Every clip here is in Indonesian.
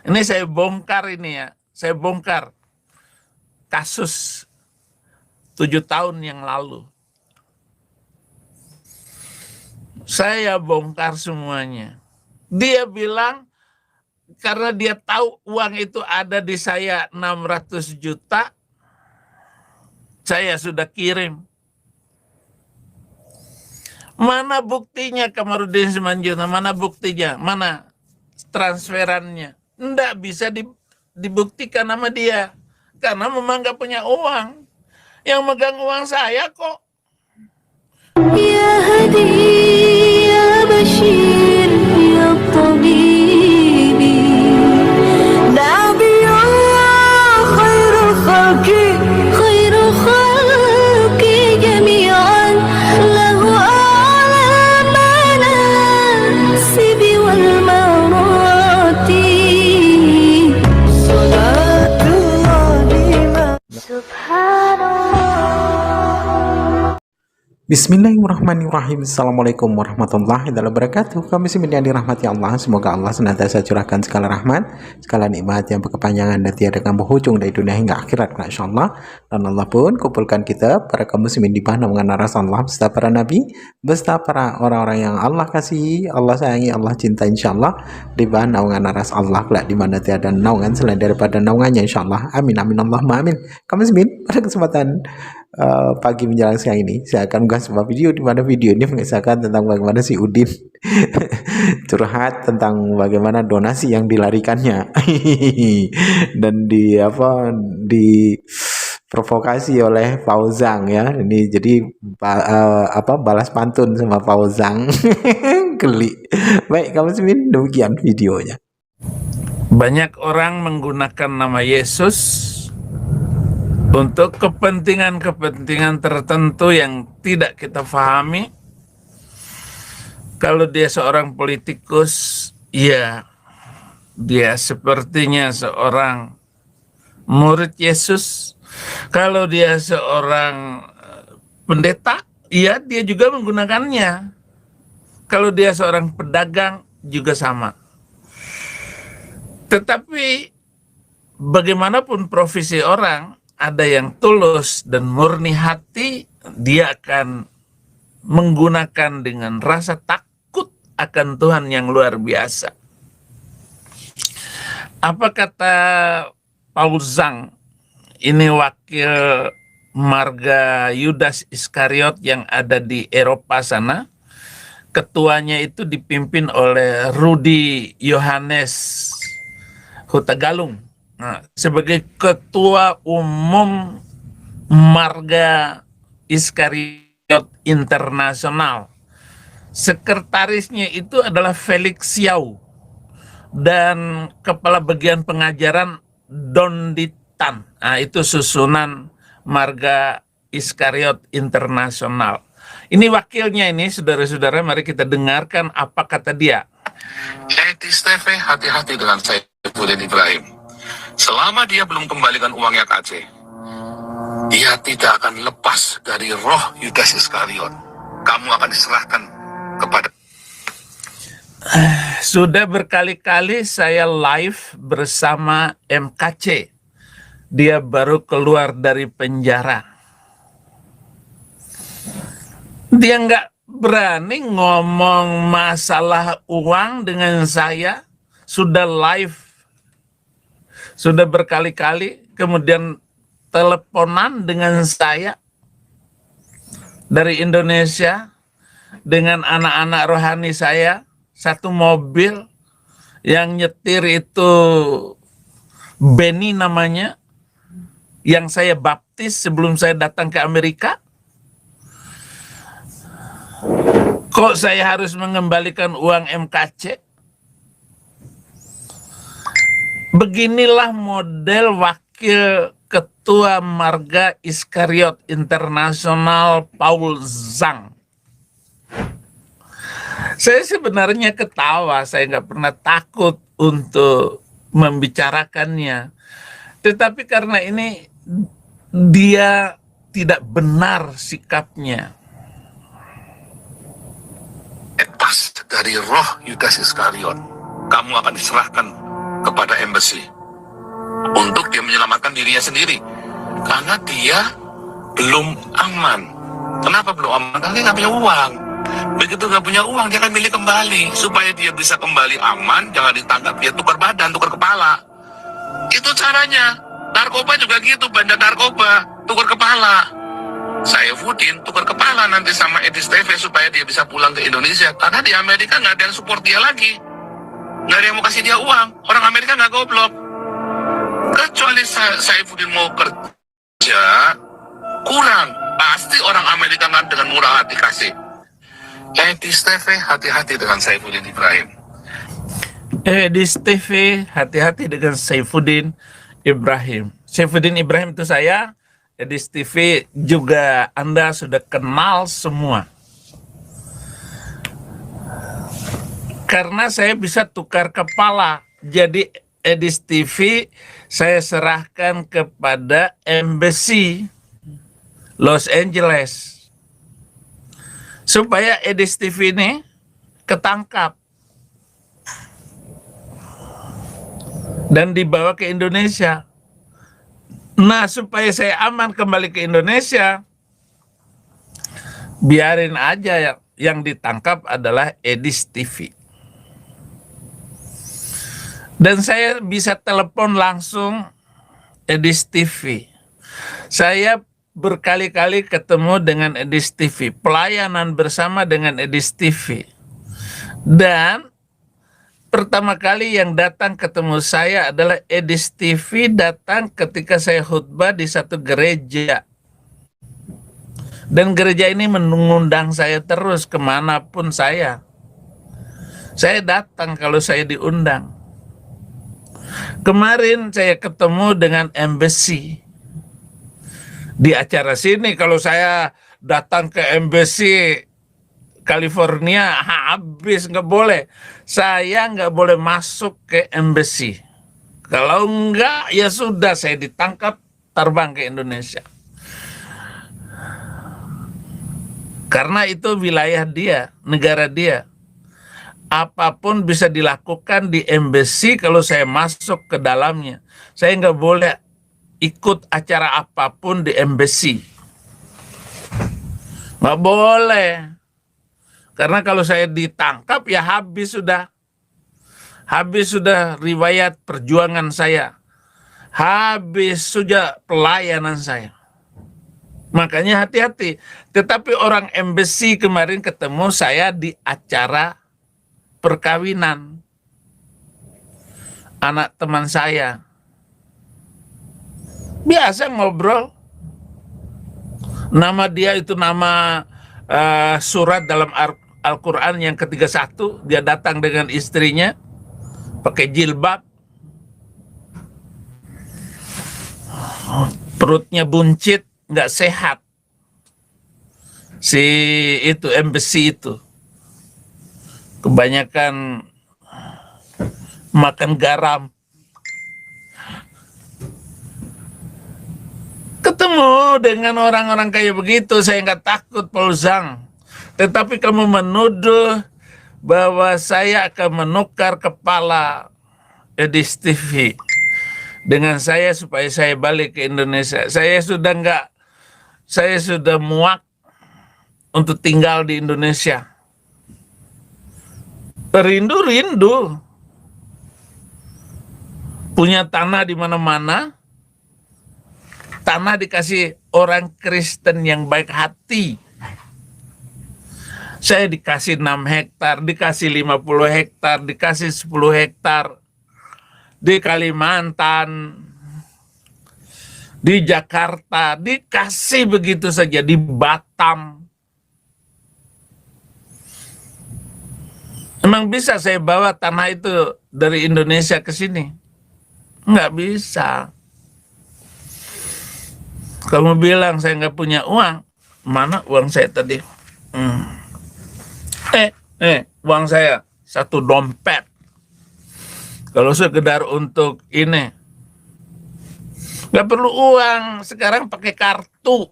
Ini saya bongkar ini ya, saya bongkar kasus 7 tahun yang lalu. Saya bongkar semuanya. Dia bilang karena dia tahu uang itu ada di saya 600 juta, saya sudah kirim. Mana buktinya Kamarudin Simanjuntak? Mana buktinya? Mana transferannya? Nggak bisa dibuktikan sama dia. Karena memang nggak punya uang. Yang megang uang saya kok. Ya Hadi, ya Bashir, ya Tabibi, Nabiyullah khairul khalqi jami'an, lahu a'la manasibi wal marati, salatullah subhanallah. Bismillahirrahmanirrahim. Assalamualaikum warahmatullahi wabarakatuh. Kami yang dirahmati Allah. Semoga Allah senantiasa curahkan segala rahmat, segala nikmat yang berkepanjangan dan tiada berhujung dari dunia hingga akhirat, insyaallah. Dan Allah pun kumpulkan kita para kaum muslimin di bawah naungan Rasulullah beserta para nabi, beserta para orang-orang yang Allah kasihi, Allah sayangi, Allah cinta, insyaallah, di bawah naungan Rasulullah kelak di mana tiada naungan selain daripada naungannya, insyaallah. Amin amin Allahumma amin. Kaum muslimin, pada kesempatan pagi menjelang siang ini saya akan mengunggah sebuah video di mana video ini mengisahkan tentang bagaimana si Udin curhat tentang bagaimana donasi yang dilarikannya dan diprovokasi oleh Fauzang ya. Ini jadi balas pantun sama Fauzang. Geli. Baik, kamu semin demikian videonya. Banyak orang menggunakan nama Yesus untuk kepentingan-kepentingan tertentu yang tidak kita pahami. Kalau dia seorang politikus, ya dia sepertinya seorang murid Yesus. Kalau dia seorang pendeta, ya dia juga menggunakannya. Kalau dia seorang pedagang, juga sama. Tetapi bagaimanapun profesi orang, ada yang tulus dan murni hati, dia akan menggunakan dengan rasa takut akan Tuhan yang luar biasa. Apa kata Fauzang? Ini wakil marga Yudas Iskariot yang ada di Eropa sana. Ketuanya itu dipimpin oleh Rudi Yohanes Hutagalung. Nah, sebagai ketua umum marga Iskariot Internasional, sekretarisnya itu adalah Felix Xiao dan kepala bagian pengajaran Don Ditan. Nah, itu susunan marga Iskariot Internasional. Ini wakilnya ini, saudara-saudara, mari kita dengarkan apa kata dia. Steve, hati-hati dengan Saifullah Ibrahim. Selama dia belum kembalikan uangnya ke Aceh, dia tidak akan lepas dari roh Yudas Iskariot. Kamu akan diserahkan kepada... Sudah berkali-kali saya live bersama MKC. Dia baru keluar dari penjara. Dia nggak berani ngomong masalah uang dengan saya. Sudah live, sudah berkali-kali, kemudian teleponan dengan saya dari Indonesia dengan anak-anak rohani saya, satu mobil yang nyetir itu Benny namanya, yang saya baptis sebelum saya datang ke Amerika. Kok saya harus mengembalikan uang MKC? Beginilah model wakil ketua marga Iskariot Internasional Paul Zhang. Saya sebenarnya ketawa, saya nggak pernah takut untuk membicarakannya. Tetapi karena ini dia tidak benar sikapnya. Lepas dari roh Yudas Iskariot, kamu akan diserahkan kepada embassy untuk dia menyelamatkan dirinya sendiri, karena dia belum aman. Kenapa belum aman? Karena dia nggak punya uang. Begitu nggak punya uang, dia akan milih kembali supaya dia bisa kembali aman, jangan ditangkap, dia tukar badan, tukar kepala. Itu caranya. Narkoba juga gitu, bandar narkoba, tukar kepala. Saifuddin tukar kepala nanti sama Edis TV supaya dia bisa pulang ke Indonesia, karena di Amerika nggak ada yang support dia lagi, nggak ada yang mau kasih dia uang. Orang Amerika nggak goblok. Kecuali Saifuddin mau kerja, kurang pasti orang Amerika nggak dengan murah hati kasih. Edis TV, hati-hati dengan Saifuddin Ibrahim. Edis TV, hati-hati dengan Saifuddin Ibrahim. Saifuddin Ibrahim itu saya, Edis TV juga Anda sudah kenal semua. Karena saya bisa tukar kepala, jadi Edis TV saya serahkan kepada Embassy Los Angeles supaya Edis TV ini ketangkap dan dibawa ke Indonesia. Nah, supaya saya aman kembali ke Indonesia, biarin aja yang ditangkap adalah Edis TV. Dan saya bisa telepon langsung Edis TV. Saya berkali-kali ketemu dengan Edis TV, pelayanan bersama dengan Edis TV. Dan pertama kali yang datang ketemu saya adalah Edis TV datang ketika saya khutbah di satu gereja. Dan gereja ini mengundang saya terus kemanapun saya. Saya datang kalau saya diundang. Kemarin saya ketemu dengan Embassy. Di acara sini kalau saya datang ke Embassy California habis, nggak boleh. Saya nggak boleh masuk ke Embassy. Kalau enggak ya sudah, saya ditangkap, terbang ke Indonesia. Karena itu wilayah dia, negara dia. Apapun bisa dilakukan di Embassy kalau saya masuk ke dalamnya. Saya nggak boleh ikut acara apapun di Embassy. Nggak boleh. Karena kalau saya ditangkap ya habis sudah. Habis sudah riwayat perjuangan saya. Habis sudah pelayanan saya. Makanya hati-hati. Tetapi orang Embassy kemarin ketemu saya di acara perkawinan anak teman saya. Biasa ngobrol. Nama dia itu nama surat dalam Al-Quran yang ke-31. Dia datang dengan istrinya pakai jilbab, perutnya buncit, nggak sehat. Si itu Embassy itu kebanyakan makan garam. Ketemu dengan orang-orang kayak begitu, saya nggak takut, Paul Zhang. Tetapi kamu menuduh bahwa saya akan menukar kepala Edis TV dengan saya supaya saya balik ke Indonesia. Saya sudah muak untuk tinggal di Indonesia. Rindu. Punya tanah di mana-mana. Tanah dikasih orang Kristen yang baik hati. Saya dikasih 6 hektar, dikasih 50 hektar, dikasih 10 hektar. Di Kalimantan, di Jakarta, dikasih begitu saja, di Batam. Emang bisa saya bawa tanah itu dari Indonesia ke sini? Nggak bisa. Kamu bilang saya nggak punya uang. Mana uang saya tadi? Uang saya 1 dompet. Kalau sekedar untuk ini, nggak perlu uang. Sekarang pakai kartu.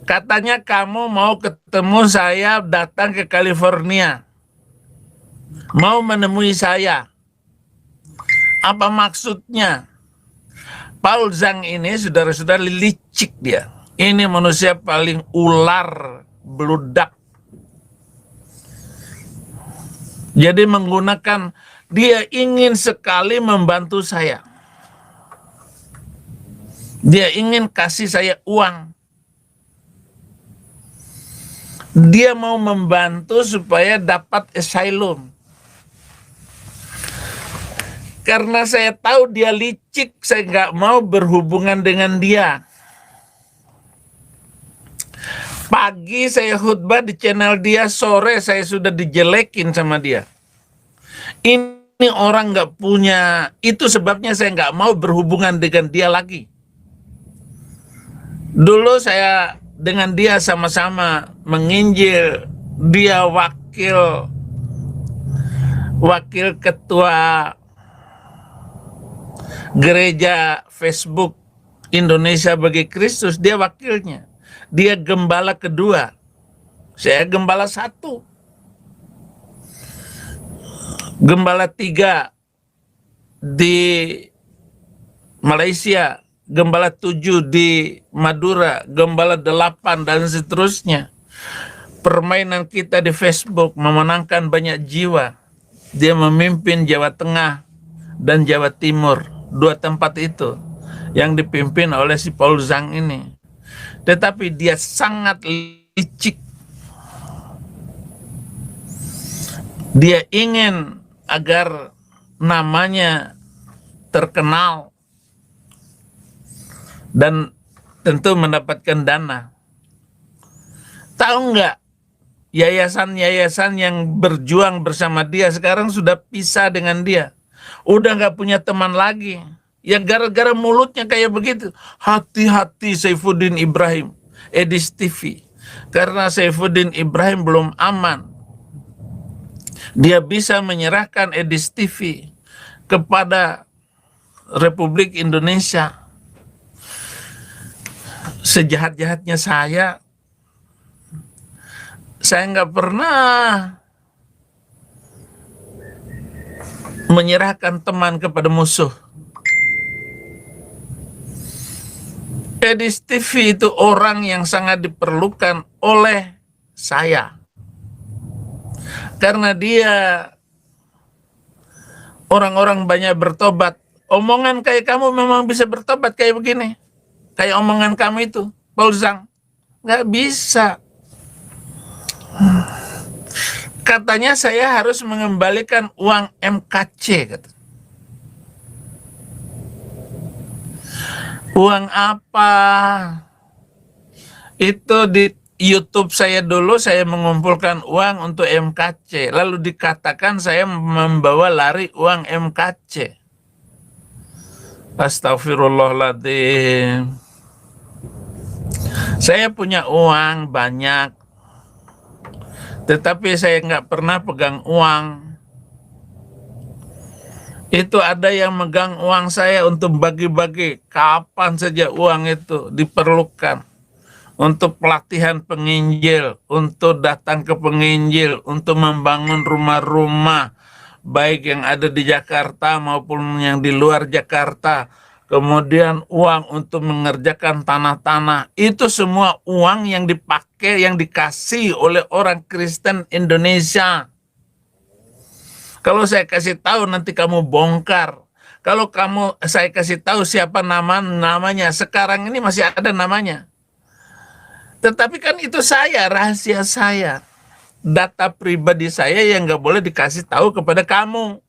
Katanya kamu mau ketemu saya, datang ke California. Mau menemui saya. Apa maksudnya? Paul Zhang ini saudara-saudara licik dia. Ini manusia paling ular beludak. Jadi menggunakan, dia ingin sekali membantu saya. Dia ingin kasih saya uang. Dia mau membantu supaya dapat asylum. Karena saya tahu dia licik, saya nggak mau berhubungan dengan dia. Pagi saya khutbah di channel dia, sore saya sudah dijelekin sama dia. Ini orang nggak punya, itu sebabnya saya nggak mau berhubungan dengan dia lagi. Dulu saya dengan dia sama-sama menginjil, dia wakil ketua gereja Facebook Indonesia Bagi Kristus, dia wakilnya. Dia gembala kedua, saya gembala satu. Gembala 3 di Malaysia, gembala 7 di Madura, gembala 8 dan seterusnya. Permainan kita di Facebook memenangkan banyak jiwa. Dia memimpin Jawa Tengah dan Jawa Timur, 2 tempat itu yang dipimpin oleh si Paul Zhang ini. Tetapi dia sangat licik. Dia ingin agar namanya terkenal dan tentu mendapatkan dana. Tahu nggak, yayasan-yayasan yang berjuang bersama dia sekarang sudah pisah dengan dia. Udah nggak punya teman lagi. Yang gara-gara mulutnya kayak begitu. Hati-hati Saifuddin Ibrahim, Edis TV. Karena Saifuddin Ibrahim belum aman. Dia bisa menyerahkan Edis TV kepada Republik Indonesia. Sejahat-jahatnya saya nggak pernah menyerahkan teman kepada musuh. Edis TV itu orang yang sangat diperlukan oleh saya. Karena dia orang-orang banyak bertobat. Omongan kayak kamu memang bisa bertobat kayak begini. Kayak omongan kamu itu, Paul Zhang. Nggak bisa. Katanya saya harus mengembalikan uang MKC. Kata. Uang apa? Itu di YouTube saya dulu, saya mengumpulkan uang untuk MKC. Lalu dikatakan saya membawa lari uang MKC. Astagfirullahaladzim. Saya punya uang banyak. Tetapi saya nggak pernah pegang uang. Itu ada yang megang uang saya untuk bagi-bagi kapan saja uang itu diperlukan. Untuk pelatihan penginjil, untuk datang ke penginjil, untuk membangun rumah-rumah, baik yang ada di Jakarta maupun yang di luar Jakarta. Kemudian uang untuk mengerjakan tanah-tanah. Itu semua uang yang dipakai, yang dikasih oleh orang Kristen Indonesia. Kalau saya kasih tahu nanti kamu bongkar. Kalau saya kasih tahu siapa namanya, sekarang ini masih ada namanya. Tetapi kan itu saya, rahasia saya. Data pribadi saya yang nggak boleh dikasih tahu kepada kamu.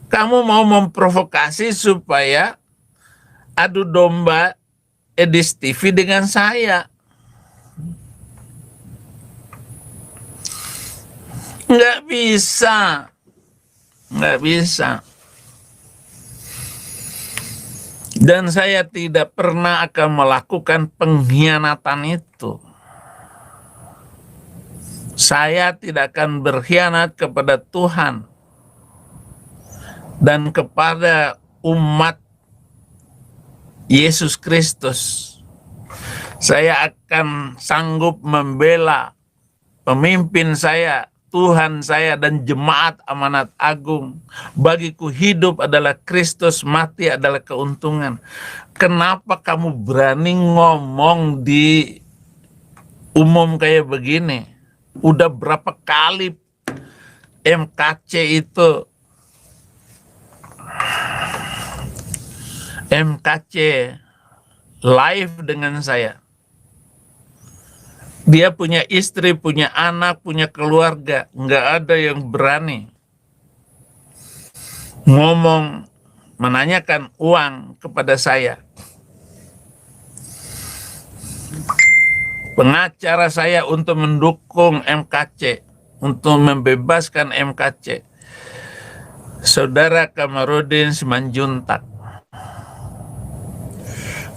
Kamu mau memprovokasi supaya adu domba Edis TV dengan saya. Nggak bisa. Nggak bisa. Dan saya tidak pernah akan melakukan pengkhianatan itu. Saya tidak akan berkhianat kepada Tuhan dan kepada umat Yesus Kristus. Saya akan sanggup membela pemimpin saya Tuhan saya dan jemaat amanat agung. Bagiku hidup adalah Kristus, mati adalah keuntungan. Kenapa kamu berani ngomong di umum kayak begini? Udah berapa kali MKC itu live dengan saya. Dia punya istri, punya anak, punya keluarga. Nggak ada yang berani ngomong, menanyakan uang kepada saya. Pengacara saya untuk mendukung MKC, untuk membebaskan MKC, Saudara Kamarudin Simanjuntak.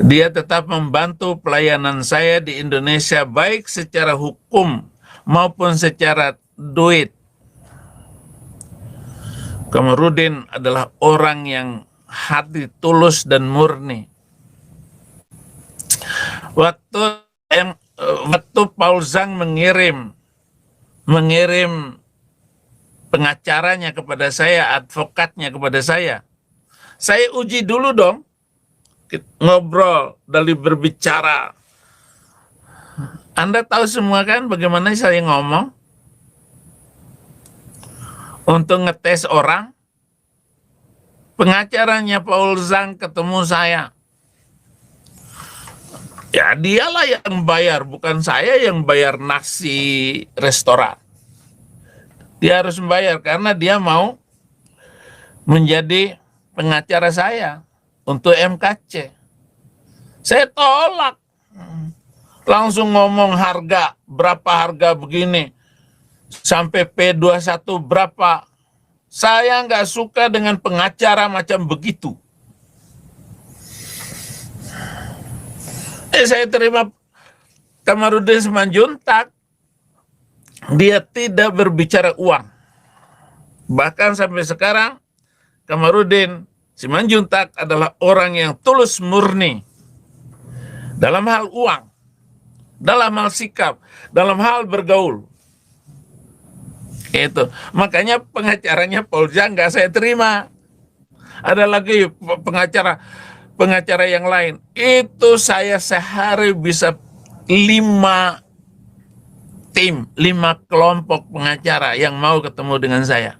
Dia tetap membantu pelayanan saya di Indonesia, baik secara hukum maupun secara duit. Kamarudin adalah orang yang hati tulus dan murni. Waktu Paul Zhang mengirim pengacaranya kepada saya, advokatnya kepada saya uji dulu dong. Ngobrol, dari berbicara. Anda tahu semua kan bagaimana saya ngomong? Untuk ngetes orang, pengacaranya Paul Zhang ketemu saya. Ya dialah yang bayar, bukan saya yang bayar nasi restoran. Dia harus membayar karena dia mau menjadi pengacara saya untuk MKC. Saya tolak. Langsung ngomong harga, berapa harga begini. Sampai P21 berapa. Saya nggak suka dengan pengacara macam begitu. Saya terima Kamarudin Simanjuntak. Dia tidak berbicara uang. Bahkan sampai sekarang Kamarudin Simanjuntak adalah orang yang tulus murni dalam hal uang, dalam hal sikap, dalam hal bergaul. Itu makanya pengacaranya Paul Zhang nggak saya terima. Ada lagi pengacara yang lain. Itu saya sehari bisa 5 kelompok pengacara yang mau ketemu dengan saya.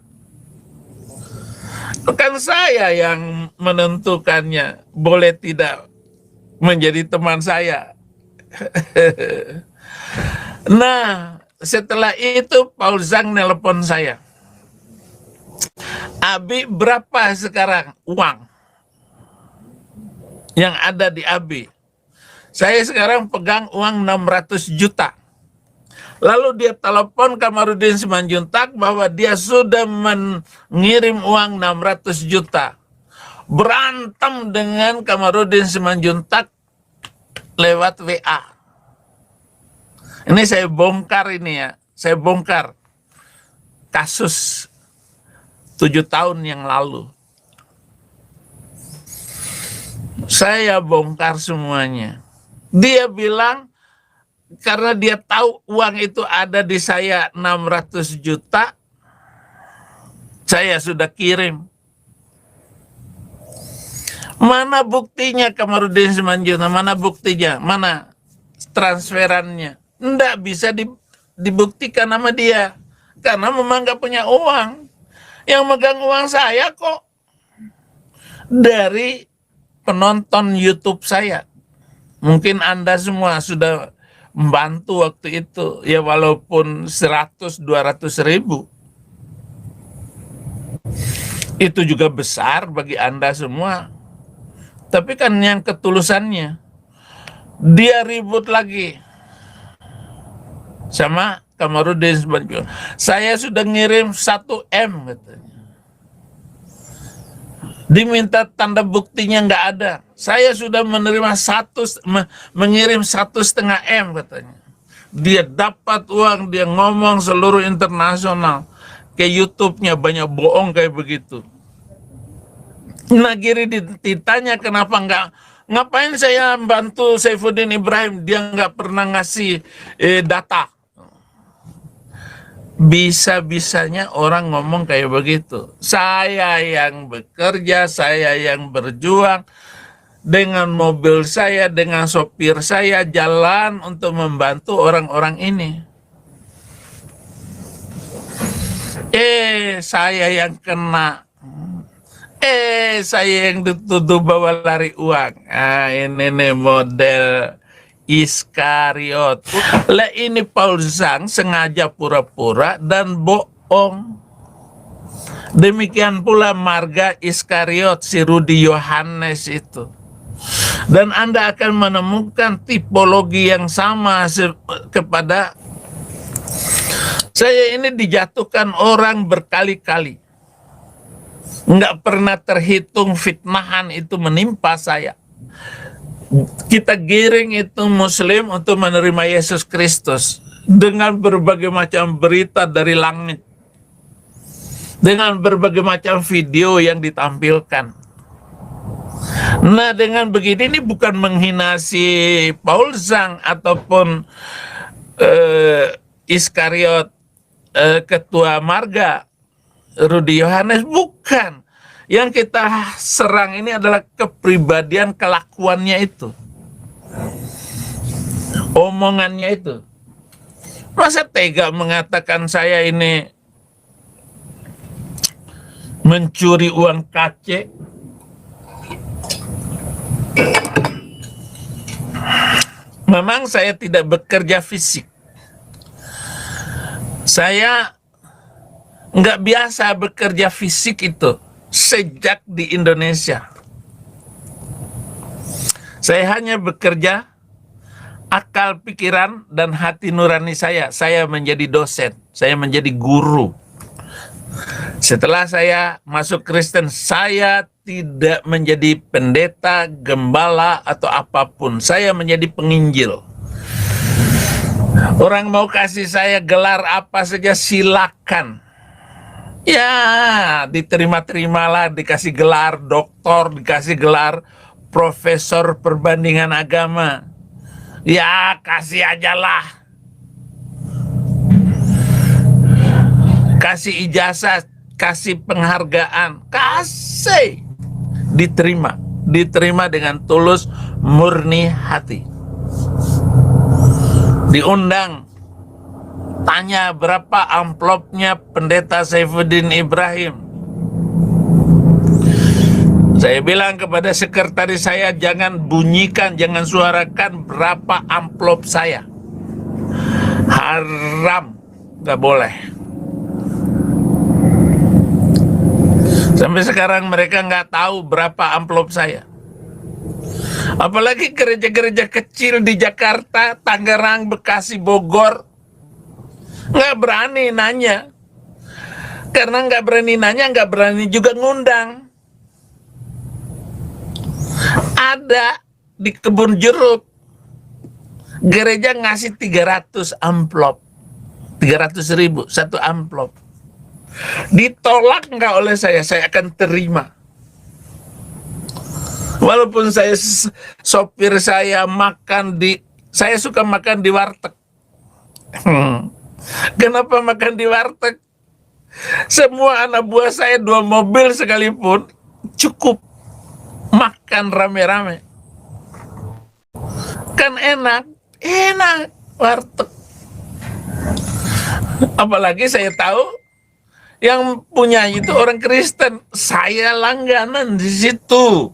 Bukan saya yang menentukannya boleh tidak menjadi teman saya. Nah, setelah itu Paul Zhang nelpon saya. Abi, berapa sekarang uang yang ada di Abi? Saya sekarang pegang uang 600 juta. Lalu dia telepon Kamarudin Simanjuntak bahwa dia sudah mengirim uang 600 juta. Berantem dengan Kamarudin Simanjuntak lewat WA. Ini saya bongkar ini ya. Saya bongkar kasus 7 tahun yang lalu. Saya bongkar semuanya. Dia bilang, karena dia tahu uang itu ada di saya 600 juta, saya sudah kirim. Mana buktinya Kamarudin Simanjuntak? Mana buktinya? Mana transferannya? Nggak bisa dibuktikan sama dia. Karena memang nggak punya uang. Yang megang uang saya kok dari penonton YouTube saya. Mungkin Anda semua sudah membantu waktu itu, ya walaupun 100-200 ribu. Itu juga besar bagi Anda semua. Tapi kan yang ketulusannya, dia ribut lagi sama Kamarudin Simanjuntak. Saya sudah ngirim 1 M katanya. Diminta tanda buktinya nggak ada. Saya sudah menerima mengirim 1,5 M katanya. Dia dapat uang, dia ngomong seluruh internasional. Ke YouTube-nya banyak bohong kayak begitu. Nah, Giri ditanya kenapa ngapain saya bantu Saifuddin Ibrahim, dia nggak pernah ngasih data. Bisa-bisanya orang ngomong kayak begitu. Saya yang bekerja, saya yang berjuang, dengan mobil saya, dengan sopir saya jalan untuk membantu orang-orang ini. Saya yang kena. Saya yang dituduh bawa lari uang. Ini nih model Iskariot. Lah ini Paul Zhang sengaja pura-pura dan bohong. Demikian pula marga Iskariot, si Rudi Yohanes itu. Dan Anda akan menemukan tipologi yang sama kepada saya. Ini dijatuhkan orang berkali-kali. Nggak pernah terhitung fitnahan itu menimpa saya. Kita giring itu Muslim untuk menerima Yesus Kristus dengan berbagai macam berita dari langit, dengan berbagai macam video yang ditampilkan. Nah, dengan begini ini bukan menghina si Paul Zhang ataupun Iskariot, ketua marga Rudi Yohanes, bukan. Yang kita serang ini adalah kepribadian, kelakuannya itu, omongannya itu. Masa tega mengatakan saya ini mencuri uang KC? Memang saya tidak bekerja fisik. Saya nggak biasa bekerja fisik itu sejak di Indonesia. Saya hanya bekerja akal, pikiran, dan hati nurani saya. Saya menjadi dosen, saya menjadi guru. Setelah saya masuk Kristen, saya tidak menjadi pendeta, gembala, atau apapun. Saya menjadi penginjil. Orang mau kasih saya gelar apa saja silakan. Ya, diterima-terimalah, dikasih gelar doktor, dikasih gelar profesor perbandingan agama. Ya, kasih aja lah. Kasih ijazah, kasih penghargaan, kasih. Diterima dengan tulus, murni hati. Diundang, tanya berapa amplopnya pendeta Saifuddin Ibrahim. Saya bilang kepada sekretaris saya, jangan bunyikan, jangan suarakan berapa amplop saya. Haram, gak boleh. Sampai sekarang mereka nggak tahu berapa amplop saya. Apalagi gereja-gereja kecil di Jakarta, Tangerang, Bekasi, Bogor, nggak berani nanya. Karena nggak berani nanya, nggak berani juga ngundang. Ada di Kebun Jeruk, gereja ngasih 300 amplop, 300.000 satu amplop. Ditolak nggak oleh saya akan terima. Walaupun saya sopir saya saya suka makan di warteg. Kenapa makan di warteg? Semua anak buah saya 2 mobil sekalipun cukup makan rame-rame. Kan enak warteg. Apalagi saya tahu yang punya itu orang Kristen, saya langganan di situ.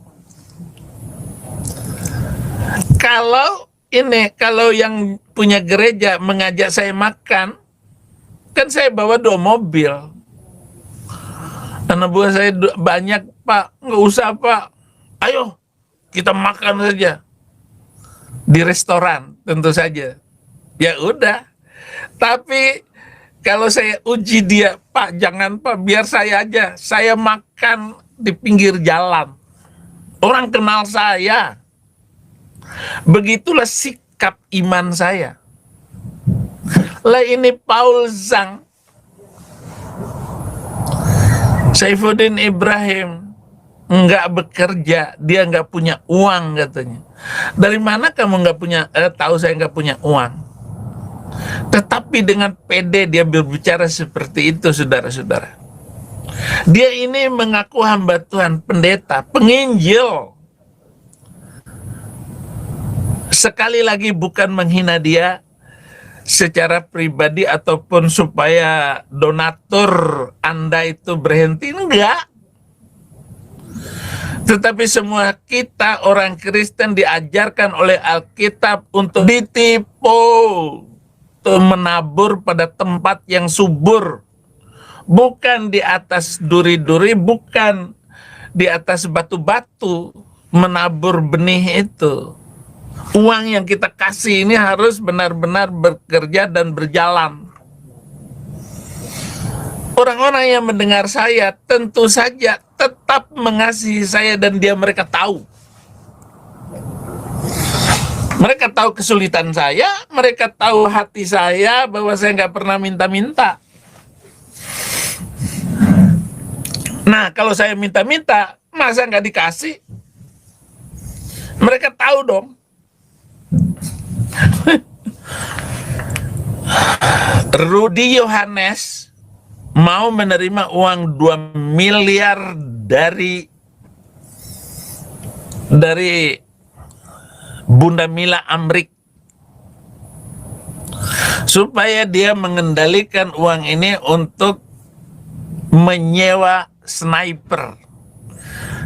Kalau yang punya gereja mengajak saya makan, kan saya bawa 2 mobil. Anak buah saya banyak, Pak. Nggak usah, Pak. Ayo, kita makan saja. Di restoran, tentu saja. Ya udah. Tapi kalau saya uji dia, Pak, jangan, Pak, biar saya aja. Saya makan di pinggir jalan. Orang kenal saya. Begitulah sikap iman saya. Lah ini Paul Zhang, Saifuddin Ibrahim, nggak bekerja, dia nggak punya uang katanya. Dari mana kamu nggak punya? Tahu saya nggak punya uang. Tetapi dengan pede dia berbicara seperti itu, saudara-saudara. Dia ini mengaku hamba Tuhan, pendeta, penginjil. Sekali lagi bukan menghina dia secara pribadi ataupun supaya donatur Anda itu berhenti, enggak. Tetapi semua kita orang Kristen diajarkan oleh Alkitab untuk ditipu, untuk menabur pada tempat yang subur, bukan di atas duri-duri, bukan di atas batu-batu menabur benih itu. Uang yang kita kasih ini harus benar-benar bekerja dan berjalan. Orang-orang yang mendengar saya tentu saja tetap mengasihi saya dan mereka tahu. Mereka tahu kesulitan saya, mereka tahu hati saya bahwa saya nggak pernah minta-minta. Nah, kalau saya minta-minta, masa nggak dikasih? Mereka tahu dong. Rudy Yohanes mau menerima uang 2 miliar dari Bunda Mila Amrik supaya dia mengendalikan uang ini untuk menyewa sniper.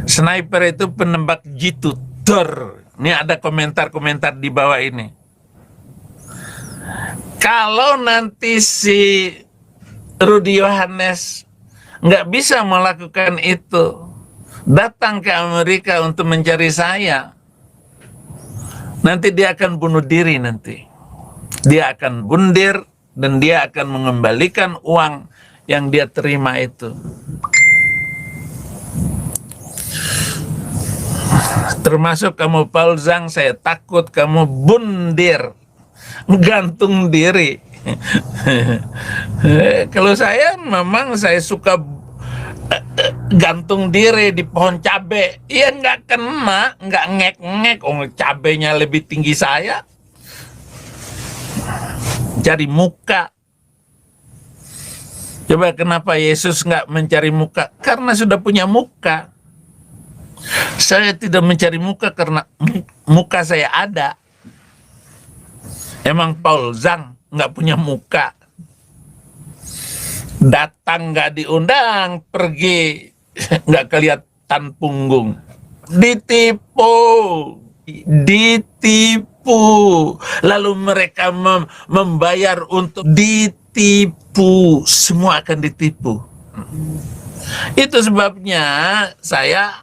Sniper itu penembak jitu. Ini ada komentar-komentar di bawah ini. Kalau nanti si Rudy Yohanes nggak bisa melakukan itu, datang ke Amerika untuk mencari saya, nanti dia akan bunuh diri nanti. Dia akan bundir dan dia akan mengembalikan uang yang dia terima itu. Termasuk kamu Paul Zhang, saya takut kamu bundir, gantung diri. Kalau saya memang saya suka gantung diri di pohon cabe. Ya nggak kena, nggak ngek-ngek. Oh, cabenya lebih tinggi saya. Cari muka. Coba kenapa Yesus nggak mencari muka? Karena sudah punya muka. Saya tidak mencari muka karena muka saya ada. Emang Paul Zhang nggak punya muka. Datang nggak diundang, pergi nggak kelihatan punggung. Ditipu. Lalu mereka membayar untuk ditipu. Semua akan ditipu. Itu sebabnya saya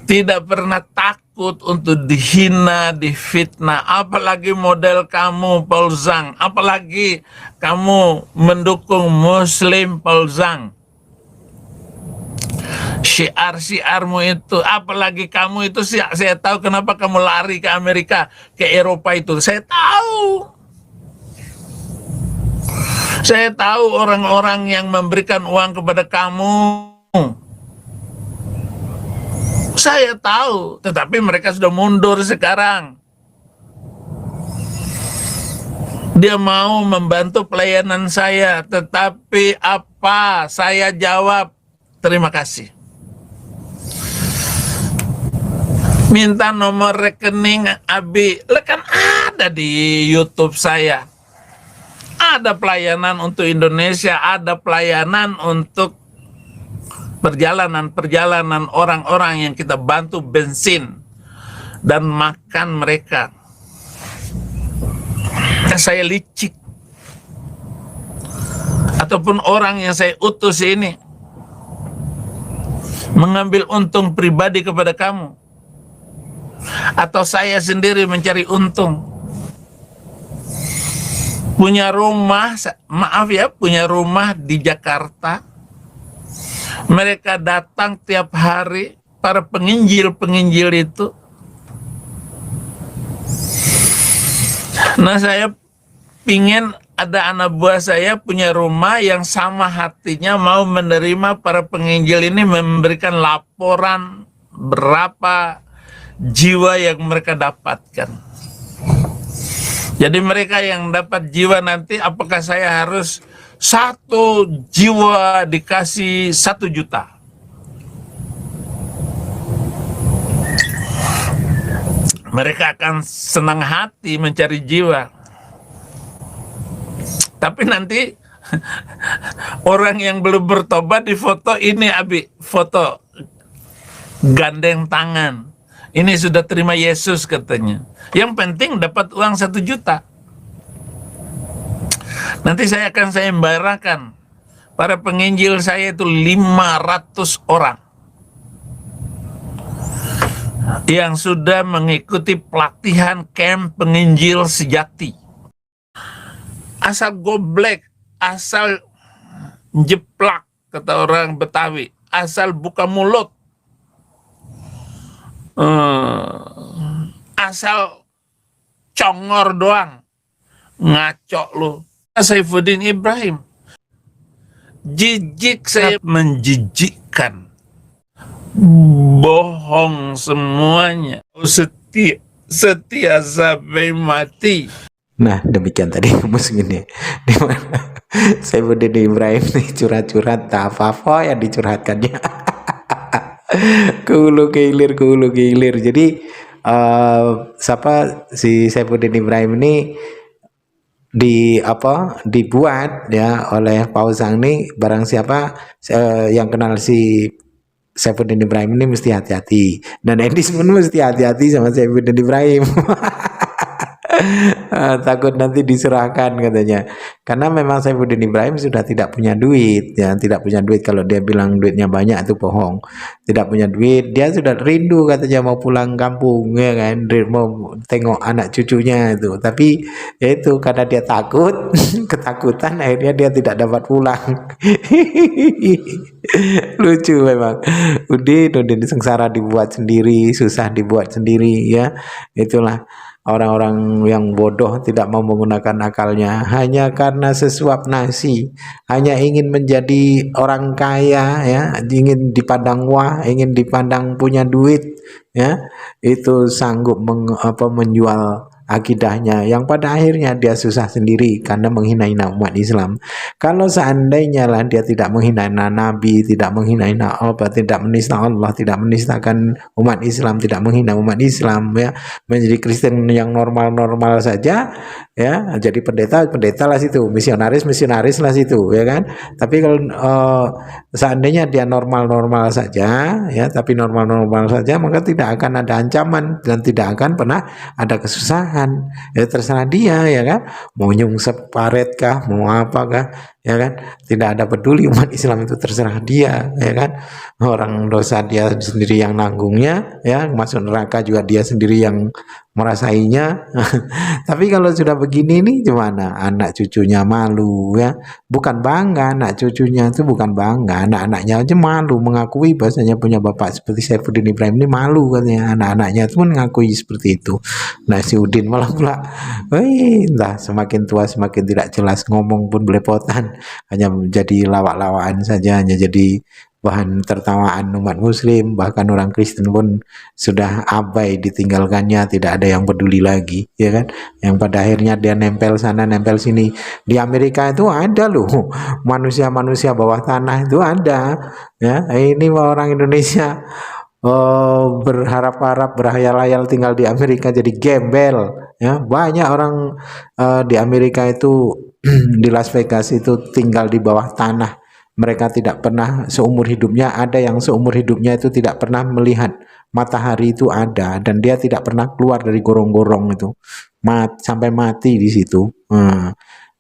tidak pernah takut untuk dihina, difitnah. Apalagi model kamu, Paul Zhang. Apalagi kamu mendukung Muslim, Paul Zhang. Syiar-syiarmu itu. Apalagi kamu itu, saya tahu kenapa kamu lari ke Amerika, ke Eropa itu. Saya tahu. Saya tahu orang-orang yang memberikan uang kepada kamu. Saya tahu, tetapi mereka sudah mundur sekarang. Dia mau membantu pelayanan saya, tetapi apa? Saya jawab, terima kasih. Minta nomor rekening Abi, kan ada di YouTube saya. Ada pelayanan untuk Indonesia, ada pelayanan untuk perjalanan orang-orang yang kita bantu bensin dan makan mereka. Saya licik. Ataupun orang yang saya utus ini mengambil untung pribadi kepada kamu. Atau saya sendiri mencari untung. Punya rumah, maaf ya, punya rumah di Jakarta. Mereka datang tiap hari, para penginjil-penginjil itu. Nah, saya pingin ada anak buah saya punya rumah yang sama hatinya mau menerima para penginjil ini, memberikan laporan berapa jiwa yang mereka dapatkan. Jadi mereka yang dapat jiwa nanti, apakah saya harus 1 jiwa dikasih 1 juta? Mereka akan senang hati mencari jiwa. Tapi nanti orang yang belum bertobat di foto ini, Abi, foto gandeng tangan. Ini sudah terima Yesus katanya. Yang penting dapat uang 1 juta. Nanti saya akan sayembarakan. Para penginjil saya itu 500 orang. Yang sudah mengikuti pelatihan camp penginjil sejati. Asal goblek, asal jeplak, kata orang Betawi, asal buka mulut, asal congor doang, ngaco lu. Saifuddin Ibrahim, jijik saya, menjijikkan, bohong semuanya, setia sampai mati. Nah, demikian tadi musuhnya. Di mana Saifuddin Ibrahim nih curhat-curhat, tak apa-apa yang dicurhatkannya. ke hulu ke hilir. Jadi siapa si Saifuddin Ibrahim ini dibuat ya oleh Pausang nih, barang siapa yang kenal si Saifuddin Ibrahim ini mesti hati-hati, dan Edis pun mesti hati-hati sama Saifuddin Ibrahim. Takut nanti diserahkan katanya, karena memang Saifuddin Ibrahim sudah tidak punya duit ya, tidak punya duit. Kalau dia bilang duitnya banyak itu bohong, tidak punya duit. Dia sudah rindu katanya mau pulang kampung ya kan, mau tengok anak cucunya itu, tapi ya itu karena dia takut ketakutan, akhirnya dia tidak dapat pulang. Lucu memang. Udin sengsara dibuat sendiri, susah dibuat sendiri ya. Itulah orang-orang yang bodoh, tidak mau menggunakan akalnya hanya karena sesuap nasi, hanya ingin menjadi orang kaya ya, ingin dipandang wah, ingin dipandang punya duit ya, itu sanggup menjual akidahnya, yang pada akhirnya dia susah sendiri karena menghina-hina umat Islam. Kalau seandainya lah dia tidak menghina Nabi, tidak menghina Allah, tidak menista Allah, tidak menistakan umat Islam, tidak menghina umat Islam ya, menjadi Kristen yang normal-normal saja ya, jadi pendeta lah situ, misionaris lah situ ya kan. Tapi kalau seandainya dia normal-normal saja ya, tapi normal-normal saja, maka tidak akan ada ancaman dan tidak akan pernah ada kesusahan. Ya terserah dia ya kan, mau nyungsep paret kah, mau apakah ya kan, tidak ada peduli umat Islam itu, terserah dia ya kan. Orang dosa dia sendiri yang nanggungnya ya, masuk neraka juga dia sendiri yang merasainya. Tapi kalau sudah begini nih gimana, anak cucunya malu ya, bukan bangga, anak cucunya itu bukan bangga, anak-anaknya aja malu mengakui bahasanya punya bapak seperti Saifuddin Ibrahim ini, malu katanya, anak-anaknya itu pun mengakui seperti itu. Nah si Udin malah pula, entah semakin tua semakin tidak jelas, ngomong pun belepotan, hanya menjadi lawak-lawakan saja, hanya jadi bahan tertawaan umat Muslim, bahkan orang Kristen pun sudah abai ditinggalkannya, tidak ada yang peduli lagi ya kan. Yang pada akhirnya dia nempel sana nempel sini. Di Amerika itu ada loh manusia-manusia bawah tanah, itu ada ya. Ini orang Indonesia berharap-harap, berhayal-hayal tinggal di Amerika jadi gembel ya. Banyak orang di Amerika itu di Las Vegas itu tinggal di bawah tanah. Mereka tidak pernah seumur hidupnya, ada yang seumur hidupnya itu tidak pernah melihat matahari itu ada, dan dia tidak pernah keluar dari gorong-gorong itu, sampai mati di situ.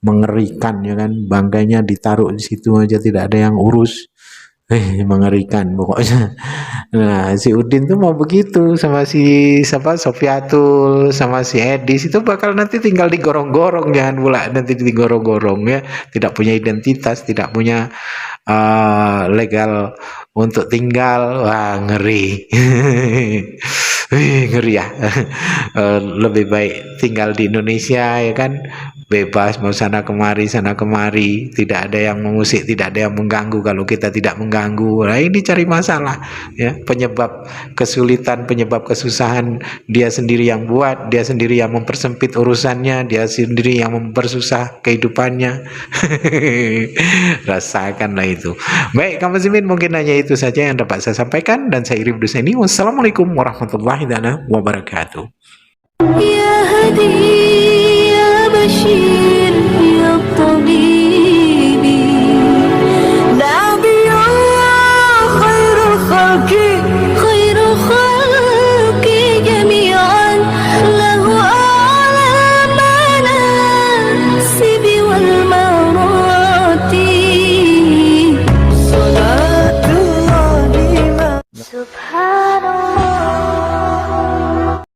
Mengerikan ya kan, bangkainya ditaruh di situ aja, tidak ada yang urus. Mengerikan pokoknya. Nah si Udin tuh mau begitu sama si Sofiatul, sama si Edis, itu bakal nanti tinggal di gorong-gorong, jangan pula nanti di gorong-gorong ya, tidak punya identitas, tidak punya legal untuk tinggal. Wah ngeri. Ngeri ya. Lebih baik tinggal di Indonesia ya kan, bebas mau sana kemari, tidak ada yang mengusik, tidak ada yang mengganggu. Kalau kita tidak mengganggu, nah ini cari masalah ya. penyebab kesulitan, penyebab kesusahan dia sendiri yang buat, dia sendiri yang mempersempit urusannya, dia sendiri yang mempersusah kehidupannya. Rasakanlah itu. Baik, kaum muslimin, mungkin hanya itu saja yang dapat saya sampaikan, dan saya Irib Duseni. Wassalamualaikum warahmatullahi wabarakatuh. يا هدي